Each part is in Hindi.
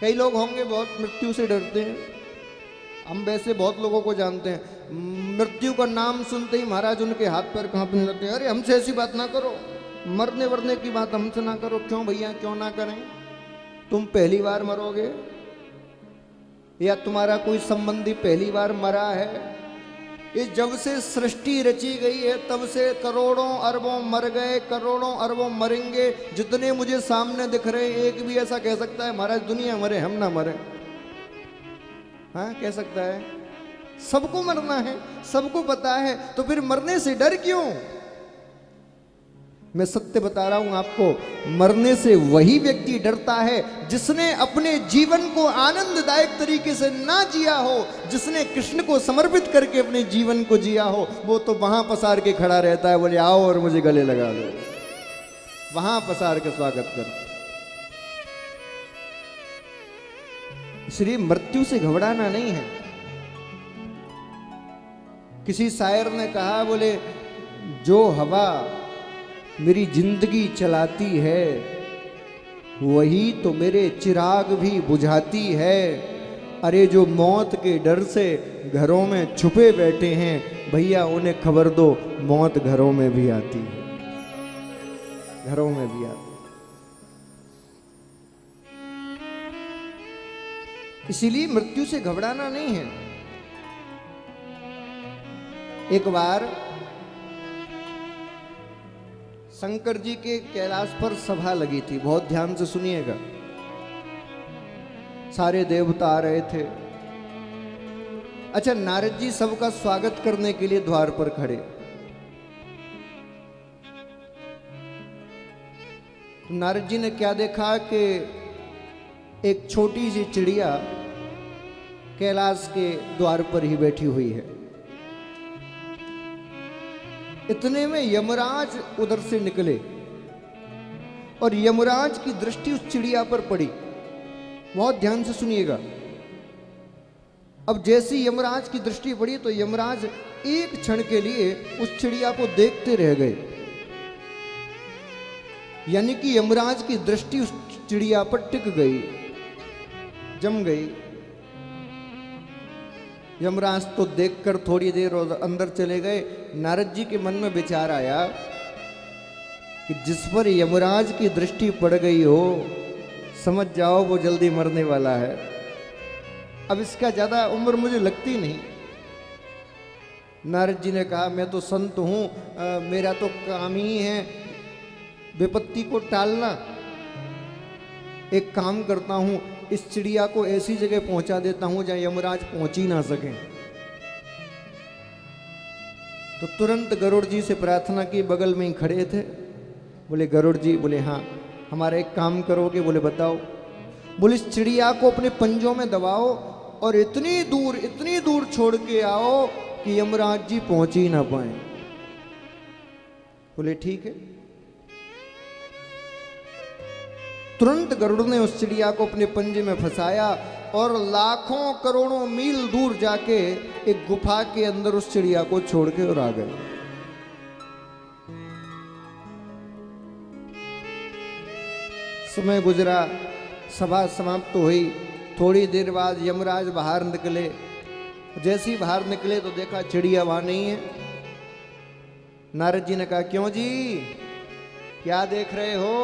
कई लोग होंगे बहुत मृत्यु से डरते हैं, हम वैसे बहुत लोगों को जानते हैं, मृत्यु का नाम सुनते ही महाराज उनके हाथ पैर कांपने लगते हैं। अरे हमसे ऐसी बात ना करो, मरने वरने की बात हमसे ना करो। क्यों भैया, क्यों ना करें? तुम पहली बार मरोगे या तुम्हारा कोई संबंधी पहली बार मरा है? ये जब से सृष्टि रची गई है तब से करोड़ों अरबों मर गए, करोड़ों अरबों मरेंगे। जितने मुझे सामने दिख रहे, एक भी ऐसा कह सकता है महाराज दुनिया मरे हम ना मरे? हाँ, कह सकता है? सबको मरना है, सबको पता है, तो फिर मरने से डर क्यों? मैं सत्य बता रहा हूं आपको, मरने से वही व्यक्ति डरता है जिसने अपने जीवन को आनंददायक तरीके से ना जिया हो, जिसने कृष्ण को समर्पित करके अपने जीवन को जिया हो। वो तो वहां पसार के खड़ा रहता है, बोले आओ और मुझे गले लगा लो, वहां पसार के स्वागत कर। इसलिए मृत्यु से घबराना नहीं है। किसी शायर ने कहा, बोले जो हवा मेरी जिंदगी चलाती है वही तो मेरे चिराग भी बुझाती है। अरे जो मौत के डर से घरों में छुपे बैठे हैं, भैया उन्हें खबर दो, मौत घरों में भी आती है, घरों में भी आती है। इसीलिए मृत्यु से घबराना नहीं है। एक बार शंकर जी के कैलाश पर सभा लगी थी, बहुत ध्यान से सुनिएगा। सारे देवता आ रहे थे। अच्छा, नारद जी सबका स्वागत करने के लिए द्वार पर खड़े। तो नारद जी ने क्या देखा कि एक छोटी सी चिड़िया कैलाश के द्वार पर ही बैठी हुई है। इतने में यमराज उधर से निकले और यमराज की दृष्टि उस चिड़िया पर पड़ी। बहुत ध्यान से सुनिएगा। अब जैसी यमराज की दृष्टि पड़ी तो यमराज एक क्षण के लिए उस चिड़िया को देखते रह गए। यानी कि यमराज की दृष्टि उस चिड़िया पर टिक गई, जम गई। यमराज तो देखकर थोड़ी देर और अंदर चले गए। नारद जी के मन में विचार आया कि जिस पर यमराज की दृष्टि पड़ गई हो, समझ जाओ वो जल्दी मरने वाला है। अब इसका ज्यादा उम्र मुझे लगती नहीं। नारद जी ने कहा, मैं तो संत हूं, मेरा तो काम ही है विपत्ति को टालना। एक काम करता हूं, इस चिड़िया को ऐसी जगह पहुंचा देता हूं जहां यमराज पहुंच ही ना सके। तो तुरंत गरुड़ जी से प्रार्थना की, बगल में ही खड़े थे। बोले गरुड़ जी, बोले हाँ, हमारा एक काम करोगे? बोले बताओ। बोले इस चिड़िया को अपने पंजों में दबाओ और इतनी दूर छोड़ के आओ कि यमराज जी पहुंच ही ना पाए। बोले ठीक है। तुरंत गरुड़ ने उस चिड़िया को अपने पंजे में फंसाया और लाखों करोड़ों मील दूर जाके एक गुफा के अंदर उस चिड़िया को छोड़ के और आ गए। समय गुजरा, सभा समाप्त हुई। थोड़ी देर बाद यमराज बाहर निकले। जैसे ही बाहर निकले तो देखा चिड़िया वहां नहीं है। नारद जी ने कहा, क्यों जी, क्या देख रहे हो?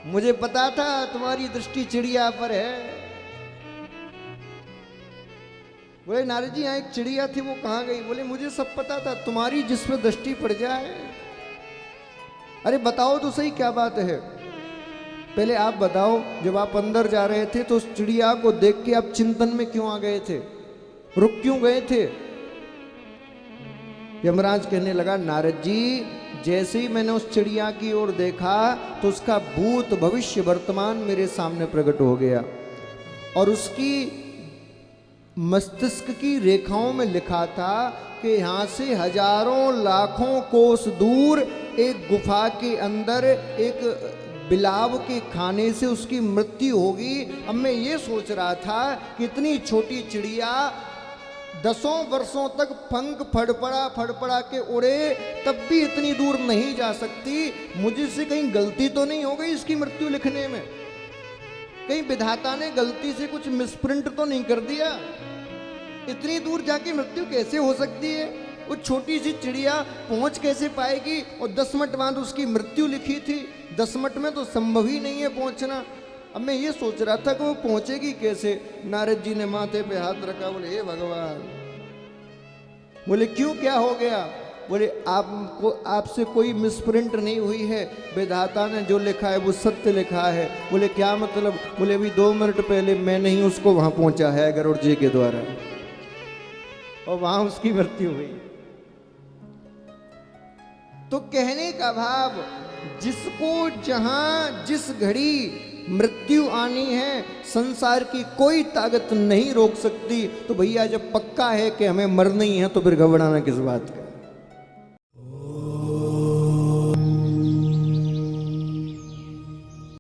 मुझे पता था तुम्हारी दृष्टि चिड़िया पर है। बोले नारद जी, यहाँ एक चिड़िया थी, वो कहाँ गई? बोले मुझे सब पता था, तुम्हारी जिस पर दृष्टि पड़ जाए। अरे बताओ तो सही, क्या बात है? पहले आप बताओ, जब आप अंदर जा रहे थे तो उस चिड़िया को देख के आप चिंतन में क्यों आ गए थे? रुक क्यों गए थे? यमराज कहने लगा, नारद जी, जैसे ही मैंने उस चिड़िया की ओर देखा तो उसका भूत भविष्य वर्तमान मेरे सामने प्रकट हो गया और उसकी मस्तिष्क की रेखाओं में लिखा था कि यहाँ से हजारों लाखों कोस दूर एक गुफा के अंदर एक बिलाव के खाने से उसकी मृत्यु होगी। अब मैं ये सोच रहा था कि इतनी छोटी चिड़िया 10 वर्षों तक पंख फड़फड़ा के उड़े, तब भी इतनी दूर नहीं जा सकती। मुझसे कहीं गलती तो नहीं हो गई इसकी मृत्यु लिखने में? कहीं विधाता ने गलती से कुछ मिसप्रिंट तो नहीं कर दिया? इतनी दूर जाके मृत्यु कैसे हो सकती है? वो छोटी सी चिड़िया पहुंच कैसे पाएगी? और 10 मिनट बाद उसकी मृत्यु लिखी थी, 10 मिनट में तो संभव ही नहीं है पहुंचना। अब मैं ये सोच रहा था कि वो पहुंचेगी कैसे। नारद जी ने माथे पे हाथ रखा, बोले हे भगवान। बोले क्यों, क्या हो गया? बोले आपको, आपसे कोई मिसप्रिंट नहीं हुई है, विधाता ने जो लिखा है वो सत्य लिखा है। बोले क्या मतलब? बोले अभी 2 मिनट पहले मैंने ही उसको वहां पहुंचा है गरुड़ जी के द्वारा, और वहां उसकी मृत्यु हुई। तो कहने का भाव, जिसको जहां जिस घड़ी मृत्यु आनी है, संसार की कोई ताकत नहीं रोक सकती। तो भैया जब पक्का है कि हमें मरना ही है, तो फिर घबराना किस बात का?